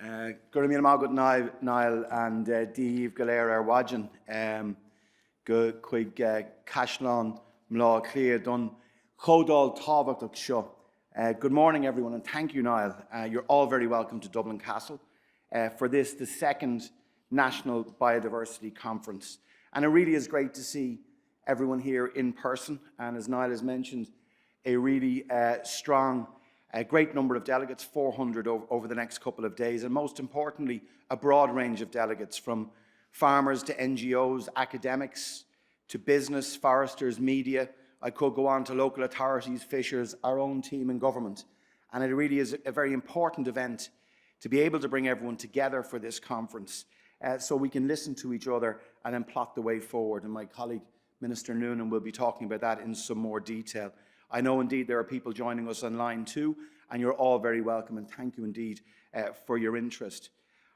Gurra míle mágad Niall and Díomh go léir ar Wajan go chuig Cashlán mlá clia don chodál tábhachtach seo. Good morning, everyone, and thank you, Niall. You're all very welcome to Dublin Castle for this, the second National Biodiversity Conference. And it really is great to see everyone here in person. And as Niall has mentioned, a really strong, great number of delegates, 400 over the next couple of days. And most importantly, a broad range of delegates from farmers to NGOs, academics to business, foresters, media. I could go on to local authorities, fishers, our own team in government. And it really is a very important event to be able to bring everyone together for this conference so we can listen to each other and then plot the way forward. And my colleague, Minister Noonan, will be talking about that in some more detail. I know indeed there are people joining us online too, and you're all very welcome, and thank you indeed for your interest.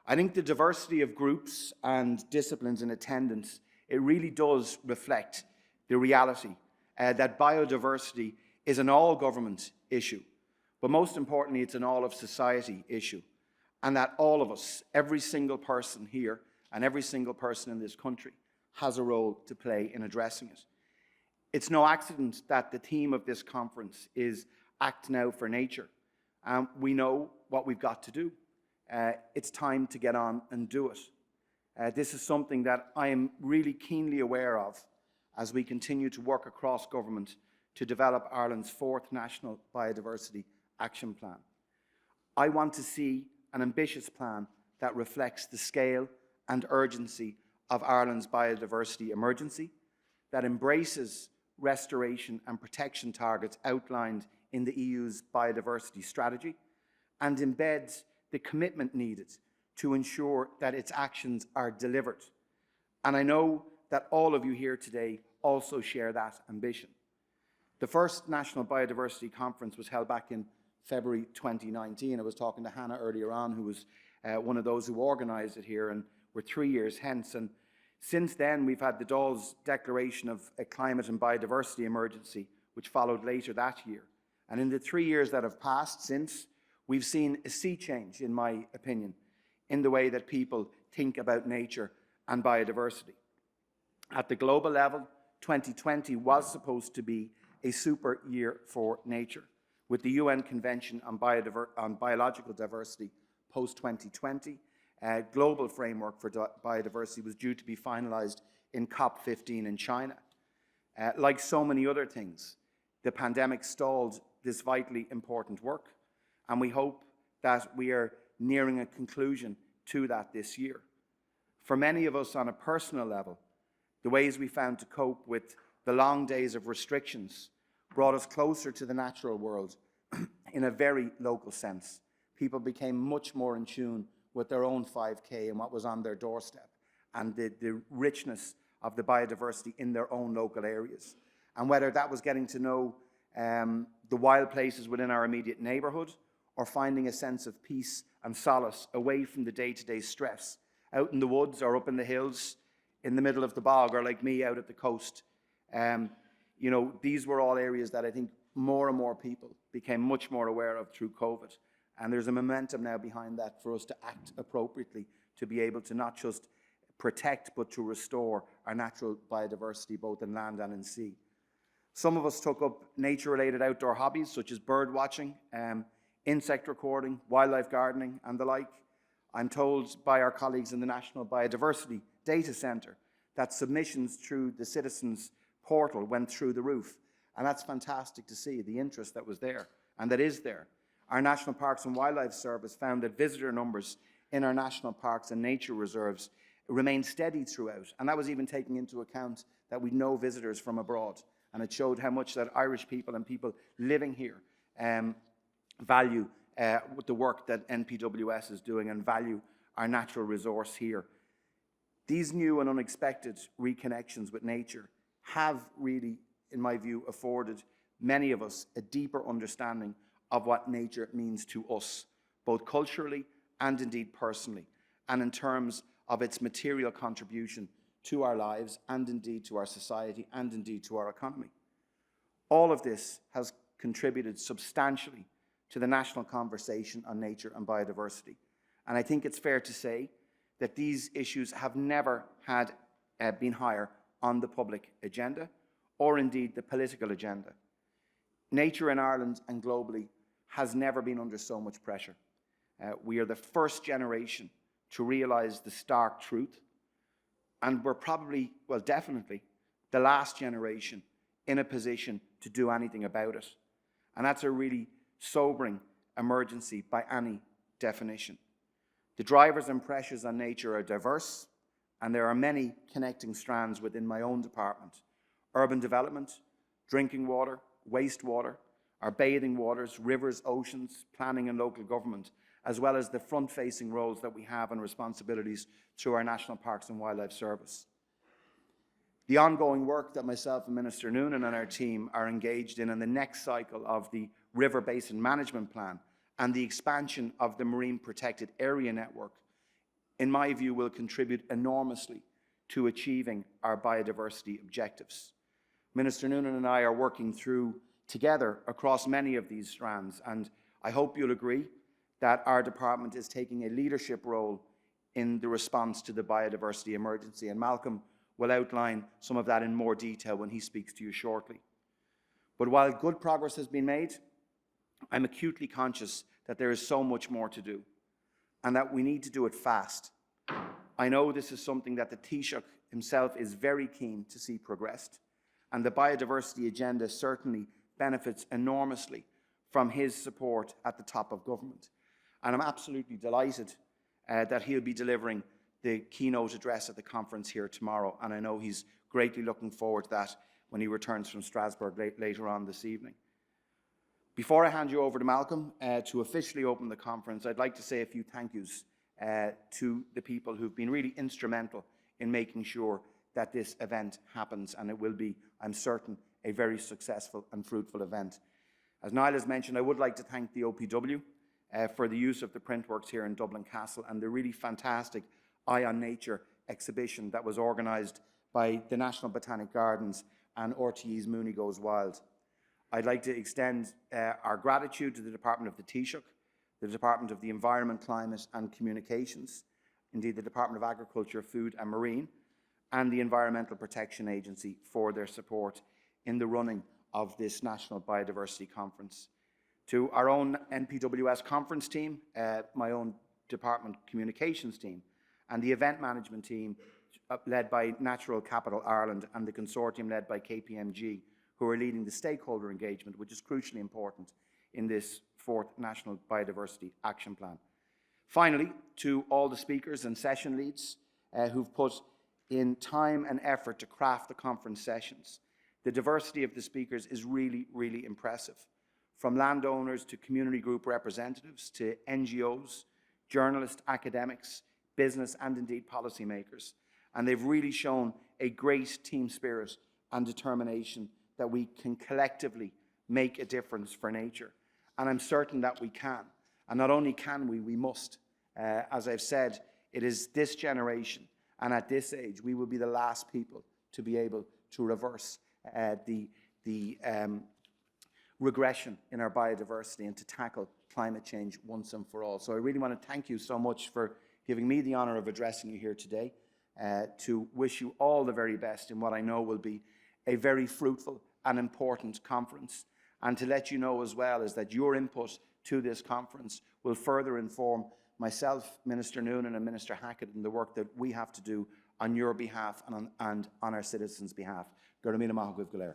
I think the diversity of groups and disciplines in attendance, it really does reflect the reality that biodiversity is an all-government issue, but most importantly, it's an all-of-society issue, and that all of us, every single person here and every single person in this country, has a role to play in addressing it. It's no accident that the theme of this conference is Act Now for Nature. We know what we've got to do. It's time to get on and do it. This is something that I am really keenly aware of as we continue to work across government to develop Ireland's fourth National Biodiversity Action Plan. I want to see an ambitious plan that reflects the scale and urgency of Ireland's biodiversity emergency, that embraces restoration and protection targets outlined in the EU's biodiversity strategy, and embeds the commitment needed to ensure that its actions are delivered. And I know that all of you here today also share that ambition. The first National Biodiversity Conference was held back in February 2019. I was talking to Hannah earlier on, who was one of those who organised it here, and we're 3 years hence. And since then, we've had the Dáil's declaration of a climate and biodiversity emergency, which followed later that year. And in the 3 years that have passed since, we've seen a sea change, in my opinion, in the way that people think about nature and biodiversity. At the global level, 2020 was supposed to be a super year for nature, with the UN Convention on Biological Diversity post-2020. A global framework for biodiversity was due to be finalised in COP15 in China. Like so many other things, the pandemic stalled this vitally important work, and we hope that we are nearing a conclusion to that this year. For many of us on a personal level, the ways we found to cope with the long days of restrictions brought us closer to the natural world in a very local sense. People became much more in tune with their own 5K and what was on their doorstep, and the richness of the biodiversity in their own local areas. And whether that was getting to know the wild places within our immediate neighbourhood, or finding a sense of peace and solace away from the day-to-day stress, out in the woods or up in the hills, in the middle of the bog, or like me out at the coast. These were all areas that I think more and more people became much more aware of through COVID. And there's a momentum now behind that for us to act appropriately, to be able to not just protect, but to restore our natural biodiversity, both in land and in sea. Some of us took up nature-related outdoor hobbies, such as bird watching, insect recording, wildlife gardening, and the like. I'm told by our colleagues in the National Biodiversity Data Centre that submissions through the Citizens Portal went through the roof. And that's fantastic to see, the interest that was there, and that is there. Our National Parks and Wildlife Service found that visitor numbers in our national parks and nature reserves remained steady throughout. And that was even taking into account that we know visitors from abroad. And it showed how much that Irish people and people living here value the work that NPWS is doing and value our natural resource here. These new and unexpected reconnections with nature have really, in my view, afforded many of us a deeper understanding of what nature means to us, both culturally and indeed personally, and in terms of its material contribution to our lives and indeed to our society and indeed to our economy. All of this has contributed substantially to the national conversation on nature and biodiversity. And I think it's fair to say that these issues have never had been higher on the public agenda, or indeed the political agenda. Nature in Ireland and globally has never been under so much pressure. We are the first generation to realise the stark truth, and we're probably, well, definitely, the last generation in a position to do anything about it. And that's a really sobering emergency by any definition. The drivers and pressures on nature are diverse, and there are many connecting strands within my own department. Urban development, drinking water, wastewater, our bathing waters, rivers, oceans, planning and local government, as well as the front-facing roles that we have and responsibilities through our National Parks and Wildlife Service. The ongoing work that myself and Minister Noonan and our team are engaged in the next cycle of the River Basin Management Plan and the expansion of the Marine Protected Area Network, in my view, will contribute enormously to achieving our biodiversity objectives. Minister Noonan and I are working through together across many of these strands, and I hope you'll agree that our department is taking a leadership role in the response to the biodiversity emergency, and Malcolm will outline some of that in more detail when he speaks to you shortly. But while good progress has been made, I'm acutely conscious that there is so much more to do, and that we need to do it fast. I know this is something that the Taoiseach himself is very keen to see progressed, and the biodiversity agenda certainly benefits enormously from his support at the top of government. And I'm absolutely delighted that he'll be delivering the keynote address at the conference here tomorrow, and I know he's greatly looking forward to that when he returns from Strasbourg later on this evening. Before I hand you over to Malcolm to officially open the conference, I'd like to say a few thank yous to the people who've been really instrumental in making sure that this event happens, and it will be, I'm certain, a very successful and fruitful event. As Niall has mentioned, I would like to thank the OPW for the use of the Printworks here in Dublin Castle and the really fantastic Eye on Nature exhibition that was organised by the National Botanic Gardens and RTE's Mooney Goes Wild. I'd like to extend our gratitude to the Department of the Taoiseach, the Department of the Environment, Climate and Communications, indeed the Department of Agriculture, Food and Marine, and the Environmental Protection Agency for their support in the running of this National Biodiversity Conference. To our own NPWS conference team, my own department communications team, and the event management team led by Natural Capital Ireland and the consortium led by KPMG, who are leading the stakeholder engagement, which is crucially important in this fourth National Biodiversity Action Plan. Finally, to all the speakers and session leads who've put in time and effort to craft the conference sessions. The diversity of the speakers is really, really impressive. From landowners to community group representatives to NGOs, journalists, academics, business and indeed policymakers. And they've really shown a great team spirit and determination that we can collectively make a difference for nature. And I'm certain that we can. And not only can we must. As I've said, it is this generation, and at this age, we will be the last people to be able to reverse the regression in our biodiversity and to tackle climate change once and for all. So I really want to thank you so much for giving me the honour of addressing you here today, to wish you all the very best in what I know will be a very fruitful and important conference, and to let you know as well is that your input to this conference will further inform myself, Minister Noonan and Minister Hackett in the work that we have to do on your behalf and on our citizens' behalf. Go to Mina Maha Gaibh Galéir.